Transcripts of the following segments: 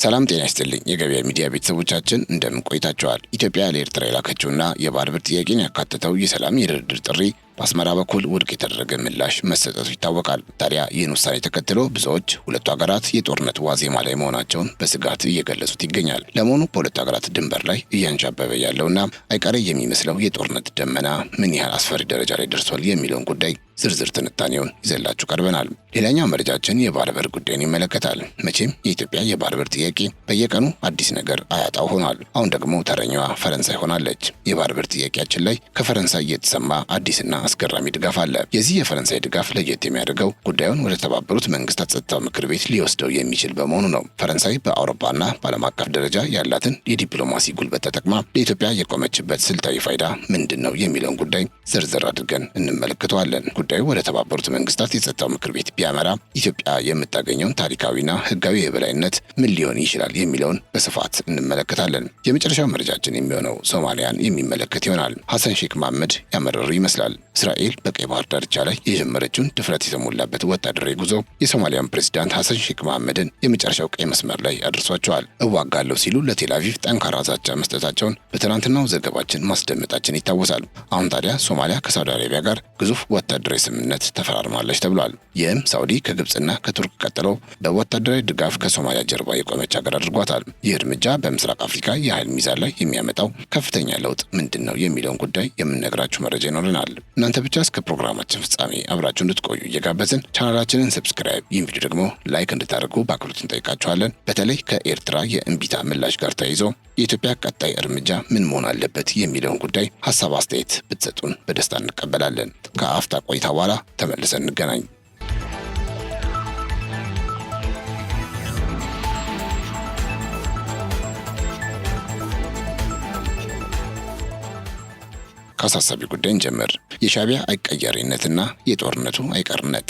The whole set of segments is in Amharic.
ሰላም ጤና ይስጥልኝ የገበያ ሚዲያ ቤተሰቦቻችን እንደምን ቆይታችኋል? ኢትዮጵያ ለኤርትራ የላከችውና የባህር በር ጥያቄን ያካተተው የሰላም የድርድር ጥሪ በአስመራ በኩል ውድቅ የተደረገ ምላሽ መሰጠቱ ይታወቃል። ታዲያ ይህን ውሳኔ ተከትሎ ብዙዎች ሁለቱ ሀገራት የጦርነት ዋዜማ ላይ መሆናቸውን በስጋት እየገለጹት ይገኛል። ለመሆኑ በሁለቱ ሀገራት ድንበር ላይ እያንዣበበ ያለውና አይቀሬ የሚመስለው የጦርነት ደመና ምን ያህል አስፈሪ ደረጃ ላይ ደርሷል የሚለውን ጉዳይ ዝርዝር ትንታኔውን ይዘላችሁ ቀርበናል። ሌላኛው መረጃችን የባህር በር ጉዳይን ይመለከታል። መቼም የኢትዮጵያ የባህር በር ጥያቄ በየቀኑ አዲስ ነገር አያጣው ሆኗል። አሁን ደግሞ ተረኛዋ ፈረንሳይ ሆናለች። የባህር በር ጥያቄያችን ላይ ከፈረንሳይ የተሰማ አዲስና አስገራሚ ድጋፍ አለ። የዚህ የፈረንሳይ ድጋፍ ለየት የሚያደርገው ጉዳዩን ወደ ተባበሩት መንግስታት ጸጥታው ምክር ቤት ሊወስደው የሚችል በመሆኑ ነው። ፈረንሳይ በአውሮፓና በዓለም አቀፍ ደረጃ ያላትን የዲፕሎማሲ ጉልበት ተጠቅማ ለኢትዮጵያ የቆመችበት ስልታዊ ፋይዳ ምንድን ነው የሚለውን ጉዳይ ዝርዝር አድርገን እንመለከተዋለን። ጉዳዩ ወደ ተባበሩት መንግስታት የጸጥታው ምክር ቤት ቢያመራ ኢትዮጵያ የምታገኘውን ታሪካዊና ህጋዊ የበላይነት ምን ሊሆን ይችላል የሚለውን በስፋት እንመለከታለን። የመጨረሻው መረጃችን የሚሆነው ሶማሊያን የሚመለከት ይሆናል። ሐሰን ሼክ መሐመድ ያመረሩ ይመስላል። እስራኤል በቀይ ባህር ዳርቻ ላይ የጀመረችውን ድፍረት የተሞላበት ወታደራዊ ጉዞ የሶማሊያን ፕሬዝዳንት ሐሰን ሼክ መሐመድን የመጨረሻው ቀይ መስመር ላይ አድርሷቸዋል። እዋጋለሁ ሲሉ ለቴል አቪቭ ጠንካራ ዛቻ መስጠታቸውን በትናንትናው ዘገባችን ማስደመጣችን ይታወሳል። አሁን ታዲያ ሶማሊያ ከሳውዲ አረቢያ ጋር ግዙፍ ወታደራዊ ስምምነት ተፈራርማለች ተብሏል። ይህም ሳውዲ ከግብፅና ከቱርክ ቀጥሎ በወታደራዊ ድጋፍ ከሶማሊያ ጀርባ የቆመች ሀገር አድርጓታል። ይህ እርምጃ በምስራቅ አፍሪካ የኃይል ሚዛን ላይ የሚያመጣው ከፍተኛ ለውጥ ምንድን ነው የሚለውን ጉዳይ የምንነግራችሁ መረጃ ይኖረናል። እናንተ ብቻ እስከ ፕሮግራማችን ፍጻሜ አብራችሁ እንድትቆዩ እየጋበዝን ቻናላችንን ሰብስክራይብ፣ ይህን ቪዲዮ ደግሞ ላይክ እንድታደርጉ በአክብሮት እንጠይቃችኋለን። በተለይ ከኤርትራ የእምቢታ ምላሽ ጋር ተያይዞ የኢትዮጵያ ቀጣይ እርምጃ ምን መሆን አለበት የሚለውን ጉዳይ ሀሳብ አስተያየት ብትሰጡን በደስታ እንቀበላለን። ከአፍታ ቆይታ በኋላ ተመልሰን እንገናኝ። ከአሳሳቢ ጉዳይ እንጀምር። የሻዕቢያ አይቀያሪነትና የጦርነቱ አይቀርነት።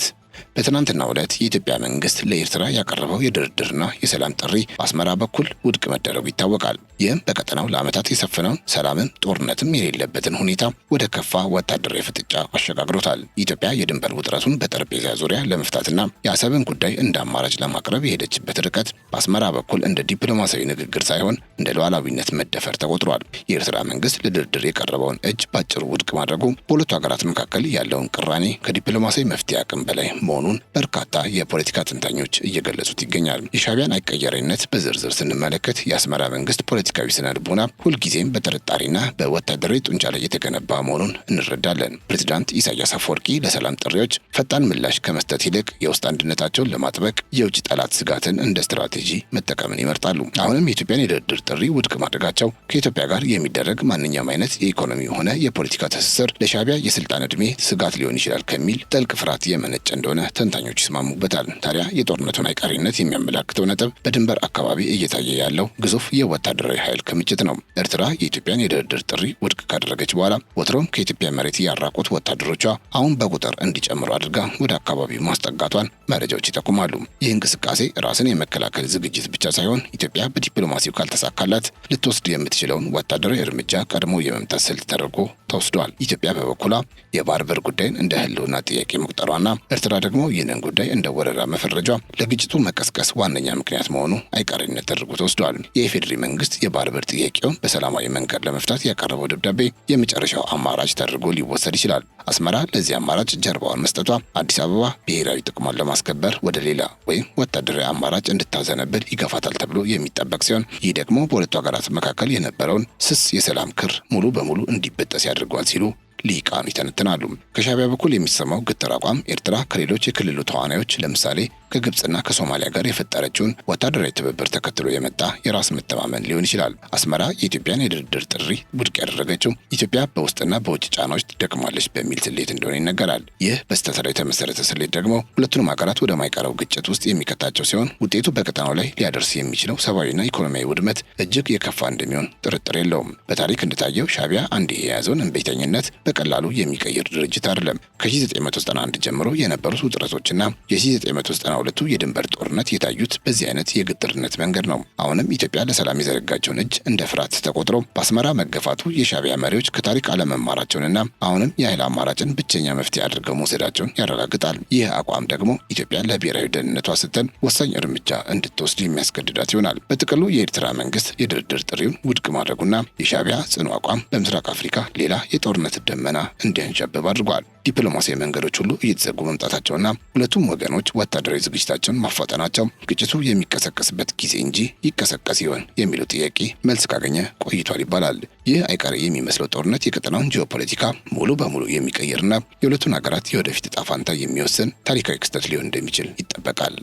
በትናንትናው ዕለት የኢትዮጵያ መንግስት ለኤርትራ ያቀረበው የድርድርና የሰላም ጥሪ በአስመራ በኩል ውድቅ መደረጉ ይታወቃል። ይህም በቀጠናው ለዓመታት የሰፈነውን ሰላምም ጦርነትም የሌለበትን ሁኔታ ወደ ከፋ ወታደራዊ ፍጥጫ አሸጋግሮታል። ኢትዮጵያ የድንበር ውጥረቱን በጠረጴዛ ዙሪያ ለመፍታትና የአሰብን ጉዳይ እንደ አማራጭ ለማቅረብ የሄደችበት ርቀት በአስመራ በኩል እንደ ዲፕሎማሲያዊ ንግግር ሳይሆን እንደ ሉዓላዊነት መደፈር ተቆጥሯል። የኤርትራ መንግስት ለድርድር የቀረበውን እጅ ባጭሩ ውድቅ ማድረጉ በሁለቱ ሀገራት መካከል ያለውን ቅራኔ ከዲፕሎማሲያዊ መፍትሄ አቅም በላይ መሆኑን በርካታ የፖለቲካ ተንታኞች እየገለጹት ይገኛል። የሻዕቢያን አይቀያሪነት በዝርዝር ስንመለከት የአስመራ መንግስት ፖለቲካዊ ስነ ልቦና ሁልጊዜም በጥርጣሬና በወታደራዊ ጡንቻ ላይ የተገነባ መሆኑን እንረዳለን። ፕሬዝዳንት ኢሳያስ አፈወርቂ ለሰላም ጥሪዎች ፈጣን ምላሽ ከመስጠት ይልቅ የውስጥ አንድነታቸውን ለማጥበቅ የውጭ ጠላት ስጋትን እንደ ስትራቴጂ መጠቀምን ይመርጣሉ። አሁንም የኢትዮጵያን የድርድር ጥሪ ውድቅ ማድረጋቸው ከኢትዮጵያ ጋር የሚደረግ ማንኛውም አይነት የኢኮኖሚ ሆነ የፖለቲካ ትስስር ለሻዕቢያ የስልጣን ዕድሜ ስጋት ሊሆን ይችላል ከሚል ጥልቅ ፍርሃት የመነጨ እንደሆነ ተንታኞች ይስማሙበታል። ታዲያ የጦርነቱን አይቀሬነት የሚያመላክተው ነጥብ በድንበር አካባቢ እየታየ ያለው ግዙፍ የወታደራዊ ኃይል ክምችት ነው። ኤርትራ የኢትዮጵያን የድርድር ጥሪ ውድቅ ካደረገች በኋላ ወትሮም ከኢትዮጵያ መሬት ያራቁት ወታደሮቿ አሁን በቁጥር እንዲጨምሩ አድርጋ ወደ አካባቢው ማስጠጋቷን መረጃዎች ይጠቁማሉ። ይህ እንቅስቃሴ ራስን የመከላከል ዝግጅት ብቻ ሳይሆን ኢትዮጵያ በዲፕሎማሲው ካልተሳካላት ልትወስድ የምትችለውን ወታደራዊ እርምጃ ቀድሞ የመምታት ስልት ተደርጎ ተወስዷል። ኢትዮጵያ በበኩሏ የባህር በር ጉዳይን እንደ ህልውና ጥያቄ መቁጠሯና ኤርትራ ደግሞ ይህንን ጉዳይ እንደ ወረራ መፈረጇ ለግጭቱ መቀስቀስ ዋነኛ ምክንያት መሆኑ አይቀሬነት ተደርጎ ተወስዷል። የኢፌዴሪ መንግስት የባህር በር ጥያቄውን በሰላማዊ መንገድ ለመፍታት ያቀረበው ደብዳቤ የመጨረሻው አማራጭ ተደርጎ ሊወሰድ ይችላል። አስመራ ለዚህ አማራጭ ጀርባዋን መስጠቷ አዲስ አበባ ብሔራዊ ጥቅሟን ለማስከበር ወደ ሌላ ወይም ወታደራዊ አማራጭ እንድታዘነብል ይገፋታል ተብሎ የሚጠበቅ ሲሆን ይህ ደግሞ በሁለቱ ሀገራት መካከል የነበረውን ስስ የሰላም ክር ሙሉ በሙሉ እንዲበጠስ ያደርገዋል ሲሉ ሊቃኑ ይተነትናሉ። ከሻዕቢያ በኩል የሚሰማው ግትር አቋም ኤርትራ ከሌሎች የክልሉ ተዋናዮች ለምሳሌ ከግብፅና ከሶማሊያ ጋር የፈጠረችውን ወታደራዊ ትብብር ተከትሎ የመጣ የራስ መተማመን ሊሆን ይችላል። አስመራ የኢትዮጵያን የድርድር ጥሪ ውድቅ ያደረገችው ኢትዮጵያ በውስጥና በውጭ ጫናዎች ትደክማለች በሚል ስሌት እንደሆነ ይነገራል። ይህ በስህተት ላይ የተመሰረተ ስሌት ደግሞ ሁለቱንም ሀገራት ወደማይቀረው ግጭት ውስጥ የሚከታቸው ሲሆን ውጤቱ በቀጠናው ላይ ሊያደርስ የሚችለው ሰብአዊና ኢኮኖሚያዊ ውድመት እጅግ የከፋ እንደሚሆን ጥርጥር የለውም። በታሪክ እንደታየው ሻዕቢያ አንዴ የያዘውን እምቢተኝነት በቀላሉ የሚቀይር ድርጅት አይደለም። ከ1991 ጀምሮ የነበሩት ውጥረቶችና የ1992 በ2022 የድንበር ጦርነት የታዩት በዚህ አይነት የግትርነት መንገድ ነው። አሁንም ኢትዮጵያ ለሰላም የዘረጋቸውን እጅ እንደ ፍርሃት ተቆጥሮ በአስመራ መገፋቱ የሻዕቢያ መሪዎች ከታሪክ አለመማራቸውንና አሁንም የኃይል አማራጭን ብቸኛ መፍትሄ አድርገው መውሰዳቸውን ያረጋግጣል። ይህ አቋም ደግሞ ኢትዮጵያ ለብሔራዊ ደህንነቷ ስትል ወሳኝ እርምጃ እንድትወስድ የሚያስገድዳት ይሆናል። በጥቅሉ የኤርትራ መንግስት የድርድር ጥሪውን ውድቅ ማድረጉና የሻዕቢያ ጽኑ አቋም በምስራቅ አፍሪካ ሌላ የጦርነት ደመና እንዲያንዣብብ አድርጓል። ዲፕሎማሲያዊ መንገዶች ሁሉ እየተዘጉ መምጣታቸውና ሁለቱም ወገኖች ወታደራዊ ዝግጅታቸውን ማፋጠናቸው ግጭቱ የሚቀሰቀስበት ጊዜ እንጂ ይቀሰቀስ ይሆን የሚለው ጥያቄ መልስ ካገኘ ቆይቷል ይባላል። ይህ አይቀሬ የሚመስለው ጦርነት የቀጠናውን ጂኦፖለቲካ ሙሉ በሙሉ የሚቀይርና የሁለቱን ሀገራት የወደፊት ዕጣ ፈንታ የሚወስን ታሪካዊ ክስተት ሊሆን እንደሚችል ይጠበቃል።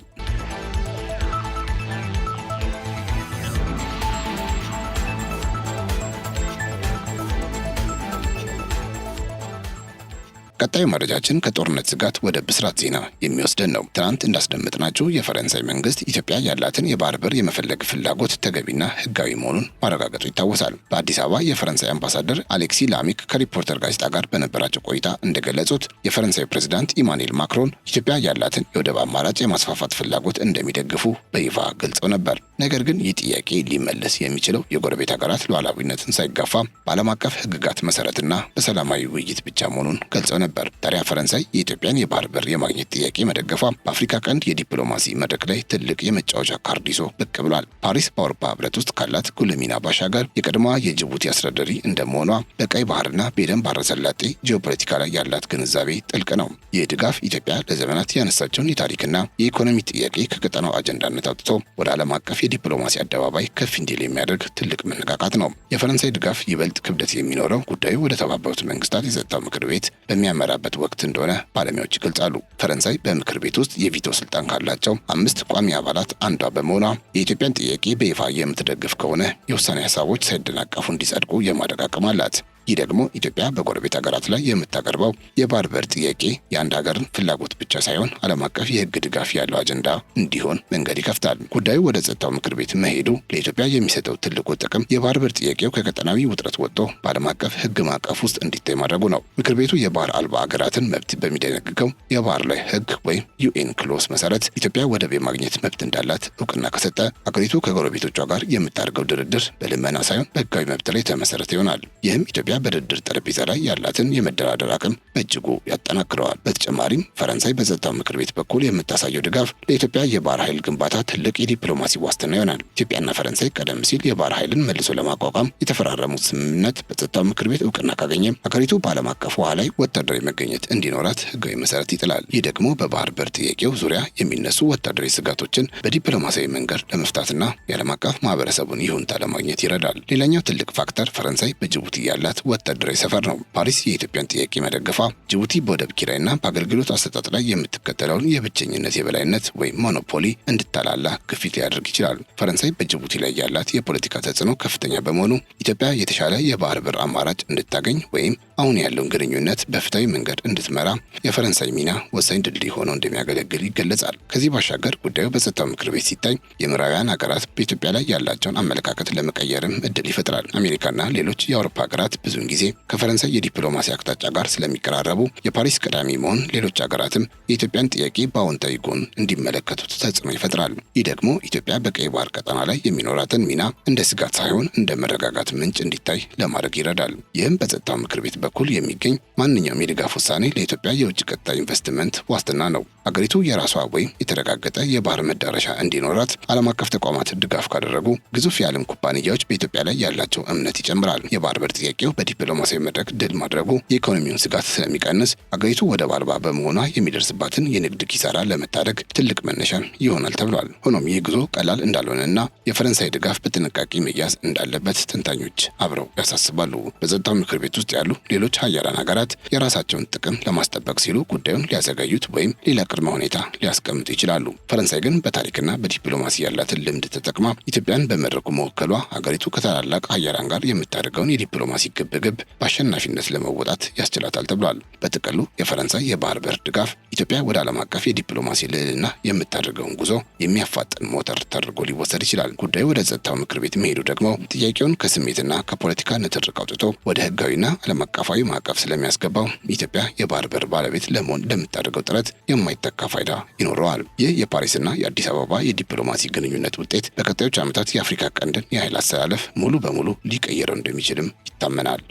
ቀጣዩ መረጃችን ከጦርነት ስጋት ወደ ብስራት ዜና የሚወስደን ነው። ትናንት እንዳስደመጥናችሁ የፈረንሳይ መንግስት ኢትዮጵያ ያላትን የባህር በር የመፈለግ ፍላጎት ተገቢና ሕጋዊ መሆኑን ማረጋገጡ ይታወሳል። በአዲስ አበባ የፈረንሳይ አምባሳደር አሌክሲ ላሚክ ከሪፖርተር ጋዜጣ ጋር በነበራቸው ቆይታ እንደገለጹት የፈረንሳይ ፕሬዝዳንት ኢማኑኤል ማክሮን ኢትዮጵያ ያላትን የወደብ አማራጭ የማስፋፋት ፍላጎት እንደሚደግፉ በይፋ ገልጸው ነበር። ነገር ግን ይህ ጥያቄ ሊመለስ የሚችለው የጎረቤት ሀገራት ሉዓላዊነትን ሳይጋፋ በዓለም አቀፍ ሕግጋት መሰረትና በሰላማዊ ውይይት ብቻ መሆኑን ገልጸው ነበር። ታዲያ ፈረንሳይ የኢትዮጵያን የባህር በር የማግኘት ጥያቄ መደገፏ በአፍሪካ ቀንድ የዲፕሎማሲ መድረክ ላይ ትልቅ የመጫወቻ ካርድ ይዞ ብቅ ብሏል። ፓሪስ በአውሮፓ ህብረት ውስጥ ካላት ጉልህ ሚና ባሻገር የቀድሞዋ የጅቡቲ አስተዳዳሪ እንደመሆኗ በቀይ ባህርና በኤደን ባህረ ሰላጤ ጂኦፖለቲካ ላይ ያላት ግንዛቤ ጥልቅ ነው። ይህ ድጋፍ ኢትዮጵያ ለዘመናት ያነሳቸውን የታሪክና የኢኮኖሚ ጥያቄ ከቀጠናው አጀንዳነት አውጥቶ ወደ ዓለም አቀፍ የዲፕሎማሲ አደባባይ ከፍ እንዲል የሚያደርግ ትልቅ መነቃቃት ነው። የፈረንሳይ ድጋፍ ይበልጥ ክብደት የሚኖረው ጉዳዩ ወደ ተባበሩት መንግስታት የጸጥታው ምክር ቤት በሚያመራበት ወቅት እንደሆነ ባለሙያዎች ይገልጻሉ። ፈረንሳይ በምክር ቤት ውስጥ የቪቶ ስልጣን ካላቸው 5 ቋሚ አባላት አንዷ በመሆኗ የኢትዮጵያን ጥያቄ በይፋ የምትደግፍ ከሆነ የውሳኔ ሀሳቦች ሳይደናቀፉ እንዲጸድቁ የማድረግ አቅም አላት። ይህ ደግሞ ኢትዮጵያ በጎረቤት ሀገራት ላይ የምታቀርበው የባህር በር ጥያቄ የአንድ ሀገርን ፍላጎት ብቻ ሳይሆን ዓለም አቀፍ የህግ ድጋፍ ያለው አጀንዳ እንዲሆን መንገድ ይከፍታል። ጉዳዩ ወደ ጸጥታው ምክር ቤት መሄዱ ለኢትዮጵያ የሚሰጠው ትልቁ ጥቅም የባህር በር ጥያቄው ከቀጠናዊ ውጥረት ወጥቶ በዓለም አቀፍ ህግ ማዕቀፍ ውስጥ እንዲታይ ማድረጉ ነው። ምክር ቤቱ የባህር አልባ ሀገራትን መብት በሚደነግገው የባህር ላይ ህግ ወይም ዩኤን ክሎስ መሰረት ኢትዮጵያ ወደብ የማግኘት መብት እንዳላት እውቅና ከሰጠ አገሪቱ ከጎረቤቶቿ ጋር የምታደርገው ድርድር በልመና ሳይሆን በህጋዊ መብት ላይ ተመሰረተ ይሆናል። ይህም ኢትዮጵያ በድርድር ጠረጴዛ ላይ ያላትን የመደራደር አቅም በእጅጉ ያጠናክረዋል። በተጨማሪም ፈረንሳይ በጸጥታው ምክር ቤት በኩል የምታሳየው ድጋፍ ለኢትዮጵያ የባህር ኃይል ግንባታ ትልቅ የዲፕሎማሲ ዋስትና ይሆናል። ኢትዮጵያና ፈረንሳይ ቀደም ሲል የባህር ኃይልን መልሶ ለማቋቋም የተፈራረሙት ስምምነት በጸጥታው ምክር ቤት እውቅና ካገኘ ሀገሪቱ በዓለም አቀፍ ውሃ ላይ ወታደራዊ መገኘት እንዲኖራት ህጋዊ መሰረት ይጥላል። ይህ ደግሞ በባህር በር ጥያቄው ዙሪያ የሚነሱ ወታደራዊ ስጋቶችን በዲፕሎማሲያዊ መንገድ ለመፍታትና የዓለም አቀፍ ማህበረሰቡን ይሁንታ ለማግኘት ይረዳል። ሌላኛው ትልቅ ፋክተር ፈረንሳይ በጅቡቲ ያላት ወታደራዊ ሰፈር ነው። ፓሪስ የኢትዮጵያን ጥያቄ መደገፏ ጅቡቲ በወደብ ኪራይና በአገልግሎት አሰጣጥ ላይ የምትከተለውን የብቸኝነት የበላይነት ወይም ሞኖፖሊ እንድታላላ ግፊት ሊያደርግ ይችላል። ፈረንሳይ በጅቡቲ ላይ ያላት የፖለቲካ ተጽዕኖ ከፍተኛ በመሆኑ ኢትዮጵያ የተሻለ የባህር በር አማራጭ እንድታገኝ ወይም አሁን ያለውን ግንኙነት በፍትሃዊ መንገድ እንድትመራ የፈረንሳይ ሚና ወሳኝ ድልድይ ሆኖ እንደሚያገለግል ይገለጻል። ከዚህ ባሻገር ጉዳዩ በጸጥታው ምክር ቤት ሲታይ የምዕራባውያን ሀገራት በኢትዮጵያ ላይ ያላቸውን አመለካከት ለመቀየርም እድል ይፈጥራል። አሜሪካና ሌሎች የአውሮፓ ሀገራት ብዙውን ጊዜ ከፈረንሳይ የዲፕሎማሲ አቅጣጫ ጋር ስለሚቀራረቡ የፓሪስ ቀዳሚ መሆን ሌሎች ሀገራትም የኢትዮጵያን ጥያቄ በአዎንታዊ ጎን እንዲመለከቱት ተጽዕኖ ይፈጥራል። ይህ ደግሞ ኢትዮጵያ በቀይ ባህር ቀጠና ላይ የሚኖራትን ሚና እንደ ስጋት ሳይሆን እንደ መረጋጋት ምንጭ እንዲታይ ለማድረግ ይረዳል። ይህም በጸጥታው ምክር ቤት በኩል የሚገኝ ማንኛውም የድጋፍ ውሳኔ ለኢትዮጵያ የውጭ ቀጥታ ኢንቨስትመንት ዋስትና ነው። አገሪቱ የራሷ ወይም የተረጋገጠ የባህር መዳረሻ እንዲኖራት ዓለም አቀፍ ተቋማት ድጋፍ ካደረጉ ግዙፍ የዓለም ኩባንያዎች በኢትዮጵያ ላይ ያላቸው እምነት ይጨምራል። የባህር በር ጥያቄው በዲፕሎማሲያዊ መድረክ ድል ማድረጉ የኢኮኖሚውን ስጋት ስለሚቀንስ አገሪቱ ወደብ አልባ በመሆኗ የሚደርስባትን የንግድ ኪሳራ ለመታደግ ትልቅ መነሻ ይሆናል ተብሏል። ሆኖም ይህ ጉዞ ቀላል እንዳልሆነና የፈረንሳይ ድጋፍ በጥንቃቄ መያዝ እንዳለበት ተንታኞች አብረው ያሳስባሉ። በጸጥታው ምክር ቤት ውስጥ ያሉ ሌሎች ሀያላን ሀገራት የራሳቸውን ጥቅም ለማስጠበቅ ሲሉ ጉዳዩን ሊያዘጋዩት ወይም ሌላ ቅድመ ሁኔታ ሊያስቀምጡ ይችላሉ። ፈረንሳይ ግን በታሪክና በዲፕሎማሲ ያላትን ልምድ ተጠቅማ ኢትዮጵያን በመድረኩ መወከሏ ሀገሪቱ ከታላላቅ ሀያላን ጋር የምታደርገውን የዲፕሎማሲ ግብ ግብ በአሸናፊነት ለመወጣት ያስችላታል ተብሏል። በጥቅሉ የፈረንሳይ የባህር በር ድጋፍ ኢትዮጵያ ወደ ዓለም አቀፍ የዲፕሎማሲ ልዕልና የምታደርገውን ጉዞ የሚያፋጥን ሞተር ተደርጎ ሊወሰድ ይችላል። ጉዳዩ ወደ ጸጥታው ምክር ቤት መሄዱ ደግሞ ጥያቄውን ከስሜትና ከፖለቲካ ንትርክ አውጥቶ ወደ ሕጋዊና ዓለም አቀፋዊ ማዕቀፍ ስለሚያስገባው ኢትዮጵያ የባህር በር ባለቤት ለመሆን ለምታደርገው ጥረት የማይተካ ፋይዳ ይኖረዋል። ይህ የፓሪስና የአዲስ አበባ የዲፕሎማሲ ግንኙነት ውጤት በቀጣዮች ዓመታት የአፍሪካ ቀንድን የኃይል አሰላለፍ ሙሉ በሙሉ ሊቀይረው እንደሚችልም ይታመናል።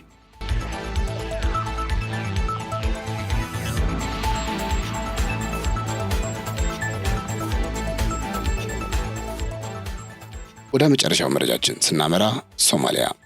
ወደ መጨረሻው መረጃችን ስናመራ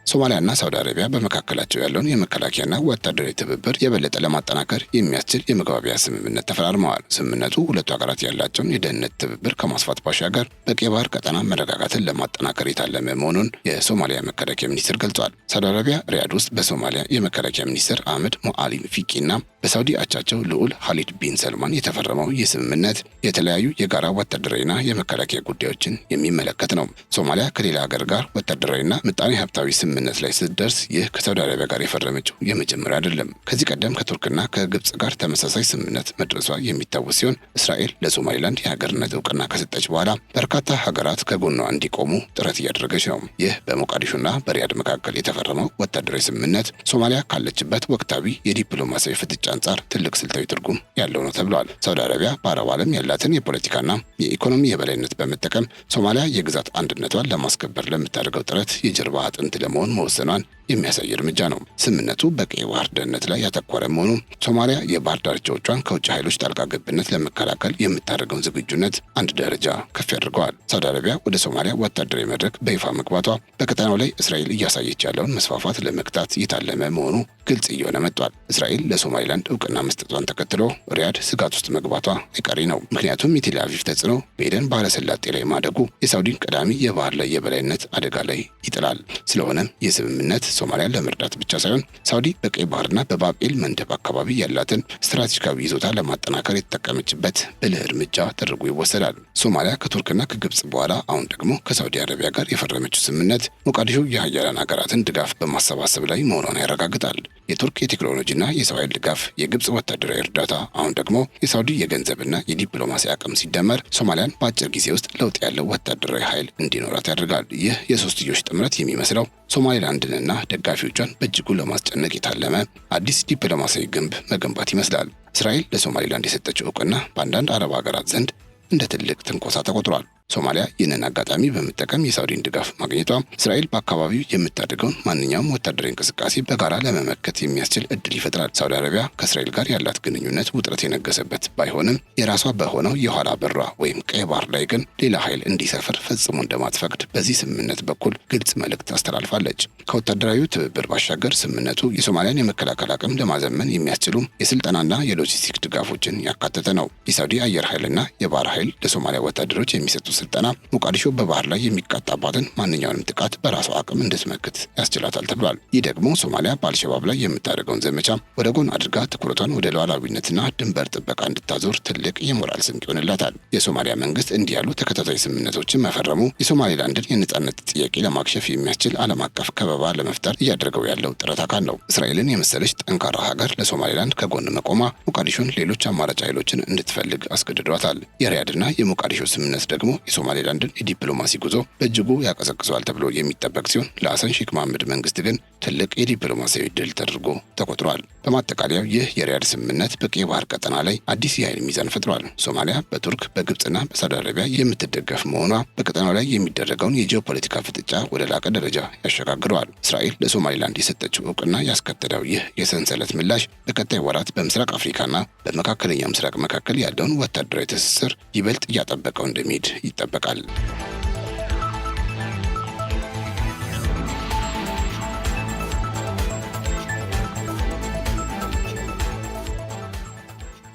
ሶማሊያና ሳውዲ አረቢያ በመካከላቸው ያለውን የመከላከያና ወታደራዊ ትብብር የበለጠ ለማጠናከር የሚያስችል የመግባቢያ ስምምነት ተፈራርመዋል። ስምምነቱ ሁለቱ ሀገራት ያላቸውን የደህንነት ትብብር ከማስፋት ባሻገር በቀይ ባህር ቀጠና መረጋጋትን ለማጠናከር የታለመ መሆኑን የሶማሊያ መከላከያ ሚኒስትር ገልጿል። ሳውዲ አረቢያ ሪያድ ውስጥ በሶማሊያ የመከላከያ ሚኒስትር አህመድ ሞአሊም ፊቂና በሳውዲ አቻቸው ልዑል ኻሊድ ቢን ሰልማን የተፈረመው ይህ ስምምነት የተለያዩ የጋራ ወታደራዊና የመከላከያ ጉዳዮችን የሚመለከት ነው። ሶማሊያ ከሌላ ሀገር ጋር ወታደራዊና ምጣኔ ሀብታዊ ስምምነት ላይ ስትደርስ ይህ ከሳውዲ አረቢያ ጋር የፈረመችው የመጀመሪያ አይደለም። ከዚህ ቀደም ከቱርክና ከግብጽ ጋር ተመሳሳይ ስምምነት መድረሷ የሚታወስ ሲሆን እስራኤል ለሶማሊላንድ የሀገርነት እውቅና ከሰጠች በኋላ በርካታ ሀገራት ከጎኗ እንዲቆሙ ጥረት እያደረገች ነው። ይህ በሞቃዲሾና በሪያድ መካከል የተፈረመው ወታደራዊ ስምምነት ሶማሊያ ካለችበት ወቅታዊ የዲፕሎማሲያዊ ፍጥጫ አንጻር ትልቅ ስልታዊ ትርጉም ያለው ነው ተብሏል። ሳውዲ አረቢያ በአረብ ዓለም ያላትን የፖለቲካና የኢኮኖሚ የበላይነት በመጠቀም ሶማሊያ የግዛት አንድነቷን ለማስከበር ለምታደርገው ጥረት የጀርባ አጥንት ለመሆን መወሰኗን የሚያሳይ እርምጃ ነው። ስምምነቱ በቀይ ባህር ደህንነት ላይ ያተኮረ መሆኑ ሶማሊያ የባህር ዳርቻዎቿን ከውጭ ኃይሎች ጣልቃ ገብነት ለመከላከል የምታደርገውን ዝግጁነት አንድ ደረጃ ከፍ ያደርገዋል። ሳውዲ አረቢያ ወደ ሶማሊያ ወታደራዊ መድረክ በይፋ መግባቷ በቀጠናው ላይ እስራኤል እያሳየች ያለውን መስፋፋት ለመግታት የታለመ መሆኑ ግልጽ እየሆነ መጥቷል። እስራኤል ለሶማሊላንድ እውቅና መስጠቷን ተከትሎ ሪያድ ስጋት ውስጥ መግባቷ አይቀሬ ነው። ምክንያቱም የቴል አቪቭ ተጽዕኖ በኤደን ባህረ ሰላጤ ላይ ማደጉ የሳውዲን ቀዳሚ የባህር ላይ የበላይነት አደጋ ላይ ይጥላል። ስለሆነም ይህ ስምምነት ሶማሊያን ለመርዳት ብቻ ሳይሆን ሳውዲ በቀይ ባህርና በባቤል መንደብ አካባቢ ያላትን ስትራቴጂካዊ ይዞታ ለማጠናከር የተጠቀመችበት ብልህ እርምጃ ተደርጎ ይወሰዳል። ሶማሊያ ከቱርክና ከግብጽ በኋላ አሁን ደግሞ ከሳውዲ አረቢያ ጋር የፈረመችው ስምምነት ሞቃዲሾ የሀያላን ሀገራትን ድጋፍ በማሰባሰብ ላይ መሆኗን ያረጋግጣል። የቱርክ የቴክኖሎጂና የሰው ኃይል ድጋፍ፣ የግብጽ ወታደራዊ እርዳታ፣ አሁን ደግሞ የሳውዲ የገንዘብና የዲፕሎማሲ አቅም ሲደመር ሶማሊያን በአጭር ጊዜ ውስጥ ለውጥ ያለው ወታደራዊ ኃይል እንዲኖራት ያደርጋል። ይህ የሶስትዮሽ ጥምረት የሚመስለው ሶማሊላንድንና ደጋፊዎቿን በእጅጉ ለማስጨነቅ የታለመ አዲስ ዲፕሎማሲያዊ ግንብ መገንባት ይመስላል። እስራኤል ለሶማሊላንድ የሰጠችው እውቅና በአንዳንድ አረብ ሀገራት ዘንድ እንደ ትልቅ ትንኮሳ ተቆጥሯል። ሶማሊያ ይህንን አጋጣሚ በመጠቀም የሳውዲን ድጋፍ ማግኘቷ እስራኤል በአካባቢው የምታደርገውን ማንኛውም ወታደራዊ እንቅስቃሴ በጋራ ለመመከት የሚያስችል እድል ይፈጥራል። ሳውዲ አረቢያ ከእስራኤል ጋር ያላት ግንኙነት ውጥረት የነገሰበት ባይሆንም የራሷ በሆነው የኋላ በሯ ወይም ቀይ ባህር ላይ ግን ሌላ ኃይል እንዲሰፍር ፈጽሞ እንደማትፈቅድ በዚህ ስምምነት በኩል ግልጽ መልእክት አስተላልፋለች። ከወታደራዊ ትብብር ባሻገር ስምምነቱ የሶማሊያን የመከላከል አቅም ለማዘመን የሚያስችሉ የስልጠናና የሎጂስቲክ ድጋፎችን ያካተተ ነው። የሳውዲ አየር ኃይልና የባህር ኃይል ለሶማሊያ ወታደሮች የሚሰጡ ስልጠና ሞቃዲሾ በባህር ላይ የሚቃጣባትን ማንኛውንም ጥቃት በራሷ አቅም እንድትመክት ያስችላታል ተብሏል። ይህ ደግሞ ሶማሊያ በአልሸባብ ላይ የምታደርገውን ዘመቻ ወደ ጎን አድርጋ ትኩረቷን ወደ ሉዓላዊነትና ድንበር ጥበቃ እንድታዞር ትልቅ የሞራል ስንቅ ይሆንላታል። የሶማሊያ መንግስት እንዲህ ያሉ ተከታታይ ስምምነቶችን መፈረሙ የሶማሊላንድን የነጻነት ጥያቄ ለማክሸፍ የሚያስችል ዓለም አቀፍ ከበባ ለመፍጠር እያደረገው ያለው ጥረት አካል ነው። እስራኤልን የመሰለች ጠንካራ ሀገር ለሶማሊላንድ ከጎን መቆሟ ሞቃዲሾን ሌሎች አማራጭ ኃይሎችን እንድትፈልግ አስገድዷታል። የሪያድና የሞቃዲሾ ስምምነት ደግሞ የሶማሊላንድን የዲፕሎማሲ ጉዞ በእጅጉ ያቀዘቅዘዋል ተብሎ የሚጠበቅ ሲሆን ለሐሰን ሼክ መሐመድ መንግስት ግን ትልቅ የዲፕሎማሲያዊ ድል ተደርጎ ተቆጥሯል። በማጠቃለያው ይህ የሪያድ ስምምነት በቀይ ባህር ቀጠና ላይ አዲስ የኃይል ሚዛን ፈጥሯል። ሶማሊያ በቱርክ በግብጽና በሳውዲ አረቢያ የምትደገፍ መሆኗ በቀጠናው ላይ የሚደረገውን የጂኦፖለቲካ ፍጥጫ ወደ ላቀ ደረጃ ያሸጋግረዋል። እስራኤል ለሶማሊላንድ የሰጠችው እውቅና ያስከተለው ይህ የሰንሰለት ምላሽ በቀጣይ ወራት በምስራቅ አፍሪካና በመካከለኛው ምስራቅ መካከል ያለውን ወታደራዊ ትስስር ይበልጥ እያጠበቀው እንደሚሄድ ይጠበቃል።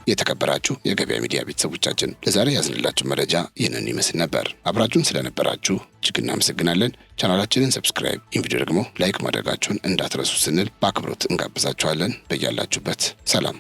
የተከበራችሁ የገበያ ሚዲያ ቤተሰቦቻችን ለዛሬ ያዝንላችሁ መረጃ ይህንን ይመስል ነበር። አብራችሁን ስለነበራችሁ እጅግ እናመሰግናለን። ቻናላችንን ሰብስክራይብ፣ ይህን ቪዲዮ ደግሞ ላይክ ማድረጋችሁን እንዳትረሱ ስንል በአክብሮት እንጋብዛችኋለን። በያላችሁበት ሰላም